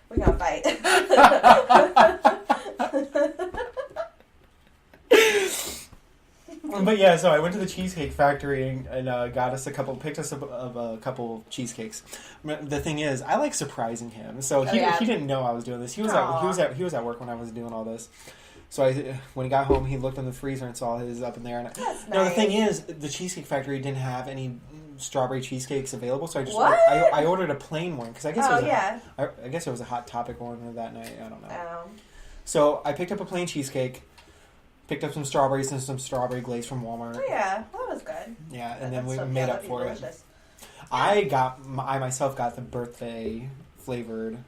We're gonna fight. But yeah, so I went to the Cheesecake Factory and picked us up a couple cheesecakes. The thing is, I like surprising him, so he didn't know I was doing this. He was at work when I was doing all this. So when he got home, he looked in the freezer and saw his up in there. And That's no, nice. the thing is, the Cheesecake Factory didn't have any strawberry cheesecakes available, so I ordered a plain one because I guess I guess it was a Hot Topic one that night. I don't know. Oh. So I picked up a plain cheesecake. Picked up some strawberries and some strawberry glaze from Walmart. Oh yeah, that was good. Yeah, and then we made up for it. Delicious. I myself got the birthday flavored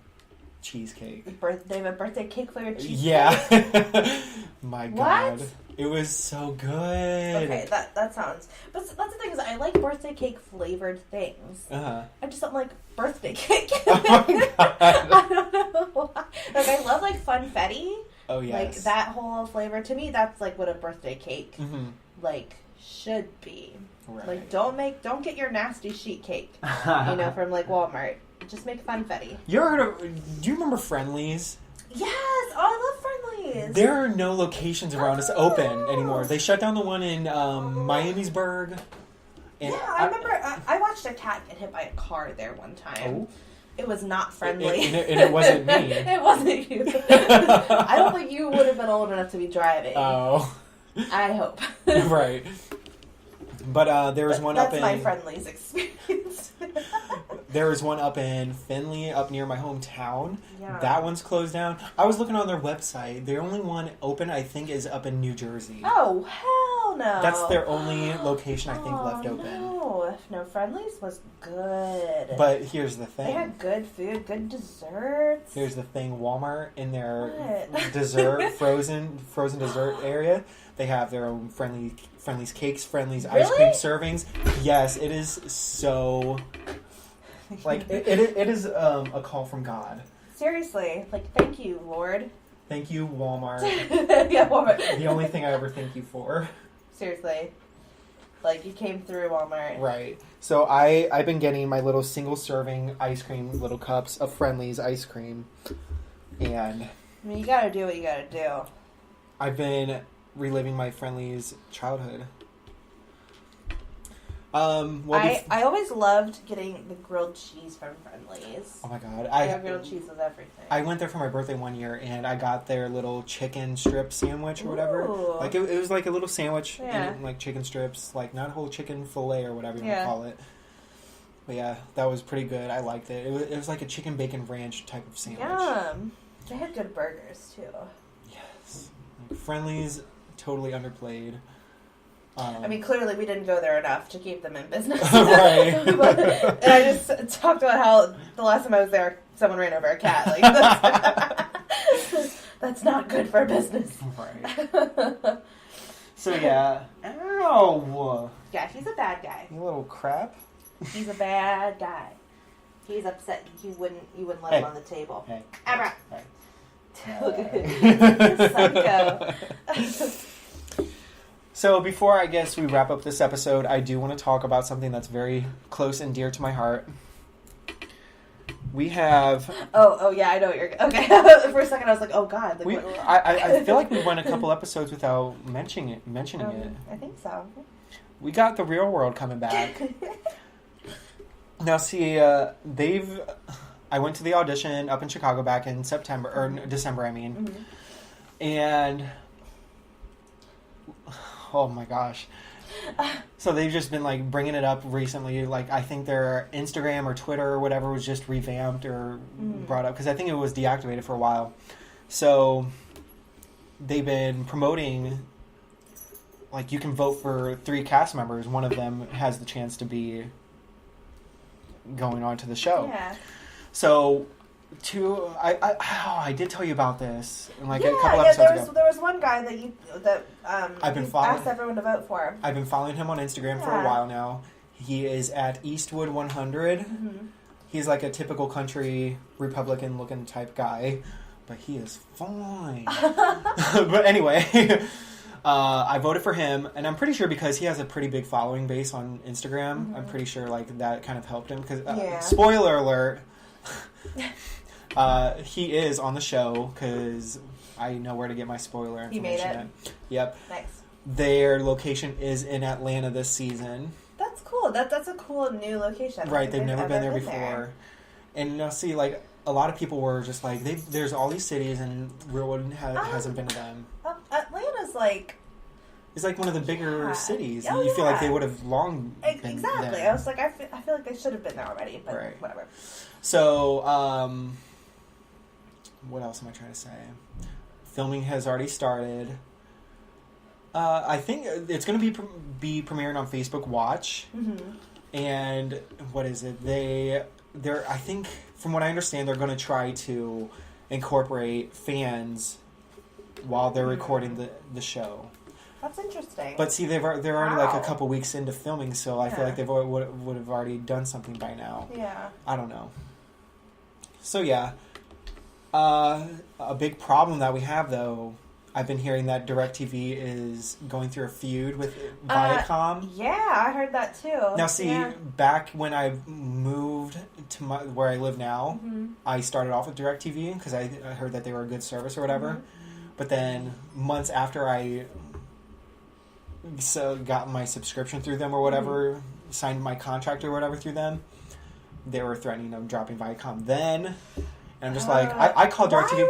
cheesecake. They have a birthday cake flavored cheesecake? Yeah. My God. What? It was so good. Okay, that sounds... But that's the thing is, I like birthday cake flavored things. Uh-huh. I just don't like birthday cake. Oh my God. I don't know why. Like, I love, like, funfetti. Oh, yes. Like, that whole flavor. To me, that's, like, what a birthday cake, like, should be. Right. Like, don't get your nasty sheet cake, from, like, Walmart. Just make funfetti. You ever heard of... Do you remember Friendly's? Yes! Oh, I love Friendly's! There are no locations around us open anymore. They shut down the one in Miamisburg. And I remember... I watched a cat get hit by a car there one time. Oh. It was not friendly. And it wasn't me. It wasn't you. I don't think you would have been old enough to be driving. Oh. I hope. Right. But there was one up in... That's my Friendly's experience. There was one up in Findlay, up near my hometown. Yeah. That one's closed down. I was looking on their website. The only one open, I think, is up in New Jersey. Oh, hell no. That's their only location, I think, left open. No, Friendly's was good. But here's the thing. They had good food, good desserts. Here's the thing. Walmart, in their What? dessert, frozen dessert area, they have their own Friendly's cakes, Friendly's ice Really? cream servings. Yes, it is so... Like, it is a call from God. Seriously. Like, thank you, Lord. Thank you, Walmart. Yeah, Walmart. The only thing I ever thank you for. Seriously. Like, you came through Walmart. Right. So I've been getting my little single serving ice cream, little cups of Friendly's ice cream. And... I mean, you gotta do what you gotta do. I've been reliving my Friendly's childhood. I always loved getting the grilled cheese from Friendly's. Oh my God. Their grilled cheese was everything. I went there for my birthday one year and I got their little chicken strip sandwich or whatever. Ooh. Like it was like a little sandwich Yeah. and like chicken strips, like not a whole chicken fillet or whatever you want to call it. But yeah, that was pretty good. I liked it. It was like a chicken bacon ranch type of sandwich. Yum. They had good burgers too. Yes. Like Friendly's totally underplayed. I mean, clearly we didn't go there enough to keep them in business. Right. And I just talked about how the last time I was there, someone ran over a cat. Like that's not good for business. Right. So yeah. Ow! Yeah, he's a bad guy. You little crap. He's a bad guy. He's upset you wouldn't let him on the table. Hey. Abra. Hey. Psycho. So before I guess we wrap up this episode, I do want to talk about something that's very close and dear to my heart. We have... Oh yeah, I know what you're... Okay. For a second I was like, oh God. Like, I feel like we went a couple episodes without mentioning it. I think so. We got The Real World coming back. Now see, I went to the audition up in Chicago back in December, I mean. Mm-hmm. And... Oh my gosh. So they've just been like bringing it up recently. Like I think their Instagram or Twitter or whatever was just revamped or brought up because I think it was deactivated for a while. So they've been promoting like you can vote for 3 cast members. One of them has the chance to be going on to the show. Yeah. So I did tell you about this in like a couple episodes ago. There was one guy that I've been asked everyone to vote for. I've been following him on Instagram for a while now. He is at Eastwood 100. Mm-hmm. He's like a typical country Republican looking type guy, but he is fine. But anyway, I voted for him, and I'm pretty sure because he has a pretty big following base on Instagram, I'm pretty sure like that kind of helped him. Because spoiler alert, he is on the show because I know where to get my spoiler information. You made it? Yep. Nice. Their location is in Atlanta this season. That's cool. That's a cool new location. Right, they've never been there before. And now see, like, a lot of people were just like, there's all these cities and Reelwood hasn't been to them. Atlanta's like... It's like one of the bigger cities. Oh, you feel like they would have long been exactly. there. I was like, I feel like they should have been there already, but right. Whatever. So, what else am I trying to say? Filming has already started. I think it's going to be premiering on Facebook Watch. Mm-hmm. And what is it? They're I think, from what I understand, they're going to try to incorporate fans while they're recording the show. That's interesting. But see, they're already like a couple weeks into filming, so I feel like they would have already done something by now. Yeah. I don't know. So yeah, a big problem that we have though. I've been hearing that DirecTV is going through a feud with Viacom. Yeah, I heard that too. Now, see, back when I moved to where I live now, I started off with DirecTV because I heard that they were a good service or whatever. Mm-hmm. But then months after I got my subscription through them or whatever, signed my contract or whatever through them, they were threatening of dropping Viacom then. And I'm just like, I called DirecTV.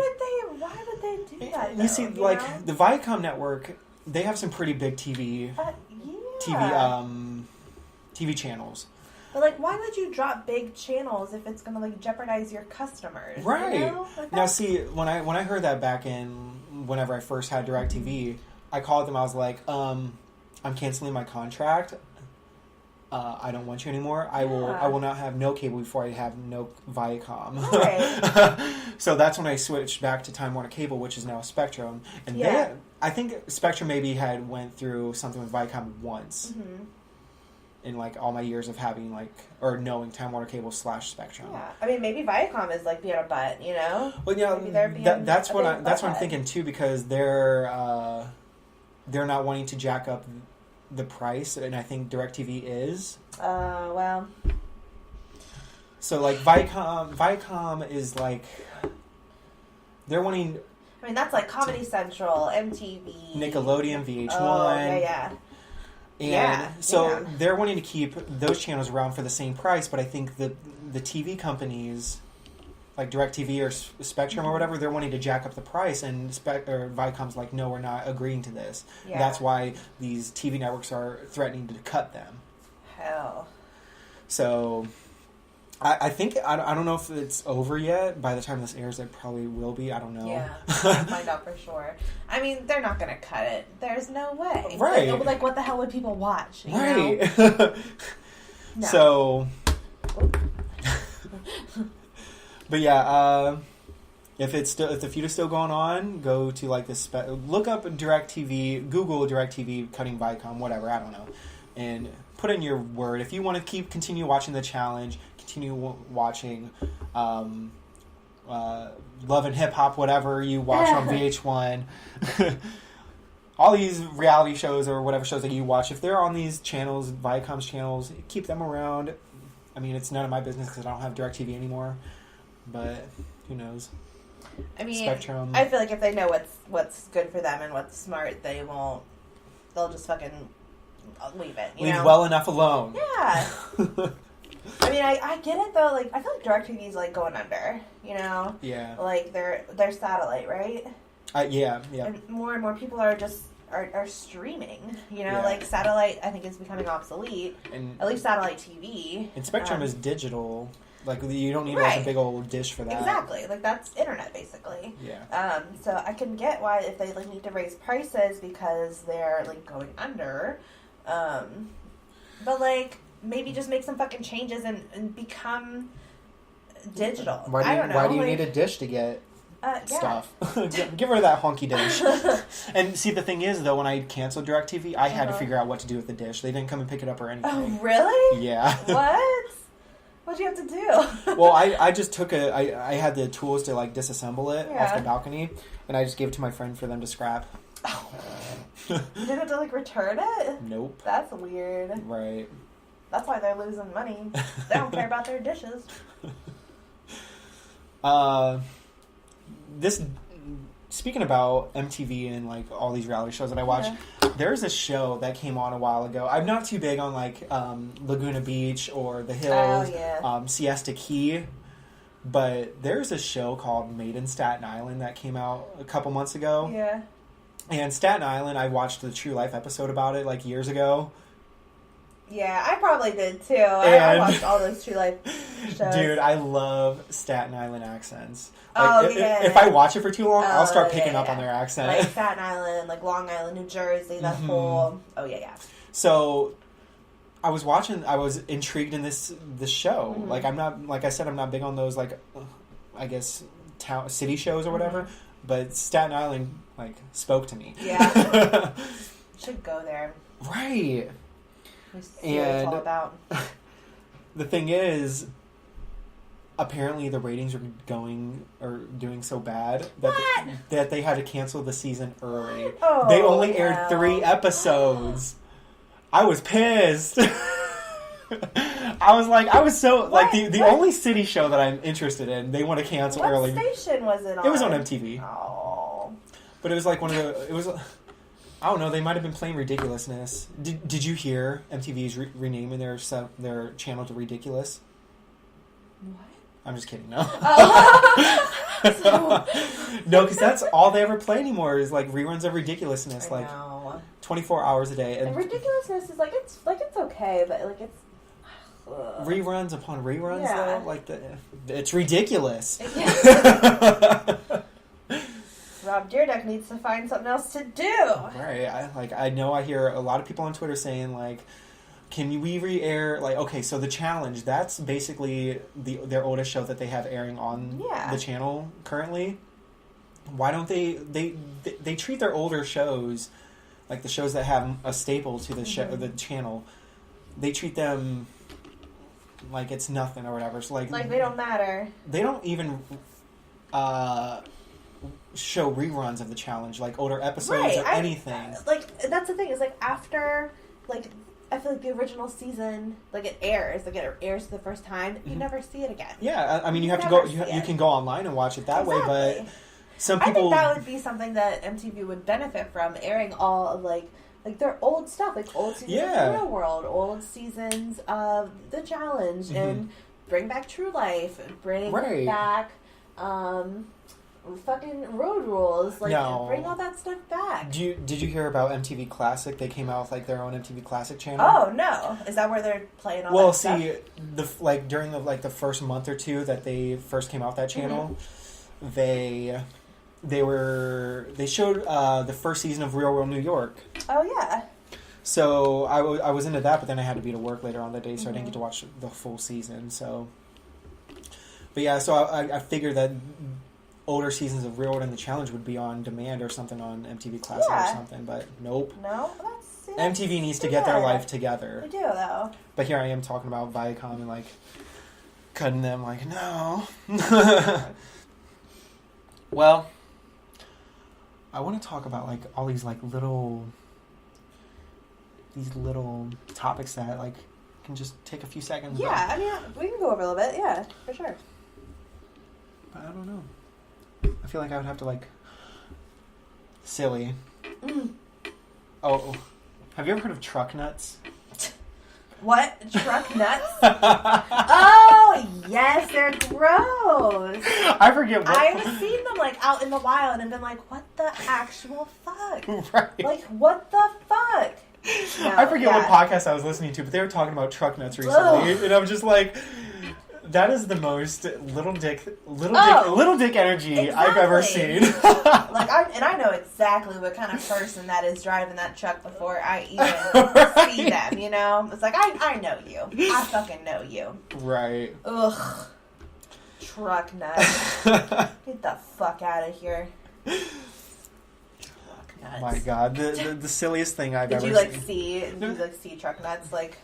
Why would they do that? You see, like, the Viacom network, they have some pretty big TV channels. But, like, why would you drop big channels if it's going to, like, jeopardize your customers? Right. You know? Like, now, see, when I heard that back whenever I first had DirecTV, I called them, I was like, I'm canceling my contract. I don't want you anymore. I will not have no cable before I have no Viacom. Right. So that's when I switched back to Time Warner Cable, which is now Spectrum. And I think Spectrum maybe had went through something with Viacom once in like all my years of having knowing Time Warner Cable / Spectrum. Yeah, I mean maybe Viacom is like being a butt, you know. Well, yeah, that's what I'm thinking too, because they're not wanting to jack up the price, and I think DirecTV is. Well. So, like, Viacom is, like, they're wanting... I mean, that's, like, Comedy Central, MTV... Nickelodeon, VH1... Oh, yeah. And they're wanting to keep those channels around for the same price, but I think the TV companies, like DirecTV or Spectrum or whatever, they're wanting to jack up the price, and Viacom's like, no, we're not agreeing to this. Yeah. That's why these TV networks are threatening to cut them. Hell. So, I think, I don't know if it's over yet. By the time this airs, it probably will be. I don't know. Yeah, I'll find out for sure. I mean, they're not going to cut it. There's no way. Right. Like, what the hell would people watch? You right. know? No. So... But yeah, if the feud is still going on, go to like this. Look up DirecTV, Google DirecTV cutting Viacom, whatever, I don't know, and put in your word. If you want to continue watching the challenge, continue watching Love and Hip Hop, whatever you watch on VH1, all these reality shows or whatever shows that you watch, if they're on these channels, Viacom's channels, keep them around. I mean, it's none of my business because I don't have DirecTV anymore. But who knows? I mean, Spectrum. I feel like if they know what's good for them and what's smart, they won't. They'll just fucking leave it. You know? Well enough alone. Yeah. I mean, I get it though. Like, I feel like DirecTV is like going under. You know. Yeah. Like they're satellite, right? Yeah. And more people are just are streaming. You know, like satellite. I think is becoming obsolete. And at least satellite TV. And Spectrum is digital. Like, you don't need like a big old dish for that. Exactly. Like, that's internet, basically. Yeah. So I can get why if they, like, need to raise prices because they're, like, going under. But, like, maybe just make some fucking changes and become digital. I don't know. Why do you need a dish to get stuff? Get rid of that honky dish. And see, the thing is, though, when I canceled DirecTV, I had to figure out what to do with the dish. They didn't come and pick it up or anything. Oh, really? Yeah. What? What'd you have to do? Well, I just took I had the tools to, like, disassemble it off the balcony, and I just gave it to my friend for them to scrap. You didn't have to, like, return it? Nope. That's weird. Right. That's why they're losing money. They don't care about their dishes. Speaking about MTV and, like, all these reality shows that I watch, there's a show that came on a while ago. I'm not too big on, like, Laguna Beach or The Hills, Siesta Key, but there's a show called Made in Staten Island that came out a couple months ago. Yeah. And Staten Island, I watched the True Life episode about it, like, years ago. Yeah, I probably did, too. I watched all those True Life shows. Dude, I love Staten Island accents. Like, if I watch it for too long, I'll start picking up on their accent. Like Staten Island, like Long Island, New Jersey, that whole... Oh, yeah. So, I was intrigued in this show. Mm-hmm. Like, like I said, I'm not big on those, like, I guess, city shows or whatever. Mm-hmm. But Staten Island, like, spoke to me. Yeah. Should go there. Right. See what it's all about. The thing is, apparently the ratings are doing so bad that they had to cancel the season early. Oh, they only aired 3 episodes. I was pissed. I was so like the only city show that I'm interested in. They want to cancel early. What station was it on? It was on MTV. Oh, but it was like it was. I don't know. They might have been playing Ridiculousness. Did you hear MTV's renaming their channel to Ridiculous? What? I'm just kidding. No. Oh. No, because that's all they ever play anymore is like reruns of Ridiculousness, I like know. 24 hours a day. And Ridiculousness is like it's okay, but like it's reruns upon reruns yeah. though. Like it's ridiculous. Rob Dyrdek needs to find something else to do. Right. I know I hear a lot of people on Twitter saying like, can we re-air, like, okay, so The Challenge, that's basically their oldest show that they have airing on the channel currently. Why don't they treat their older shows, like the shows that have a staple to the show, the channel, they treat them like it's nothing or whatever. So like they don't matter. They don't even show reruns of The Challenge, like older episodes or anything. Like that's the thing, is like after like I feel like the original season, like it airs for the first time, you never see it again. Yeah, I mean you have to go. You can go online and watch it that way, but some people. I think that would be something that MTV would benefit from, airing all of like their old stuff, like old seasons of Real World, old seasons of The Challenge, and bring back True Life, bring back fucking Road Rules, bring all that stuff back. Did you hear about MTV Classic? They came out with like their own MTV Classic channel. Oh no, is that where they're playing all that stuff? Well, see, during the first month or two that they first came out that channel, they showed the first season of Real World New York. Oh yeah. So I was into that, but then I had to be to work later on that day, so I didn't get to watch the full season. So, but yeah, so I figured that older seasons of Real World and The Challenge would be on demand or something on MTV Classic or something, but nope. No, MTV needs to get their life together. They do, though. But here I am talking about Viacom and like cutting them, like, no. Well, I want to talk about like all these like little topics that like can just take a few seconds. Yeah, I mean we can go over a little bit, yeah, for sure. But I don't know. I feel like I would have to like silly. Oh, have you ever heard of truck nuts? What? Truck nuts? Oh, yes, they're gross. I forget what... I've seen them, like, out in the wild and been like, what the actual fuck? Right. Like, what the fuck? No, I forget what podcast I was listening to, but they were talking about truck nuts recently, and I'm just like... That is the most little dick energy I've ever seen. I know exactly what kind of person that is driving that truck before I even see them, you know? It's like, I know you. I fucking know you. Right. Ugh. Truck nuts. Get the fuck out of here. Truck nuts. My God. The silliest thing I've ever seen. Did you see truck nuts, like...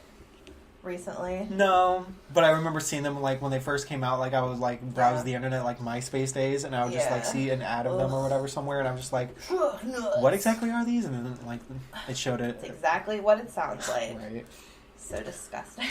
recently? No, but I remember seeing them like when they first came out. Like I was like browse the internet like MySpace days, and I would just like see an ad of them or whatever somewhere, and I'm just like, what exactly are these? And then like it showed it. It's exactly what it sounds like. Right. So disgusting.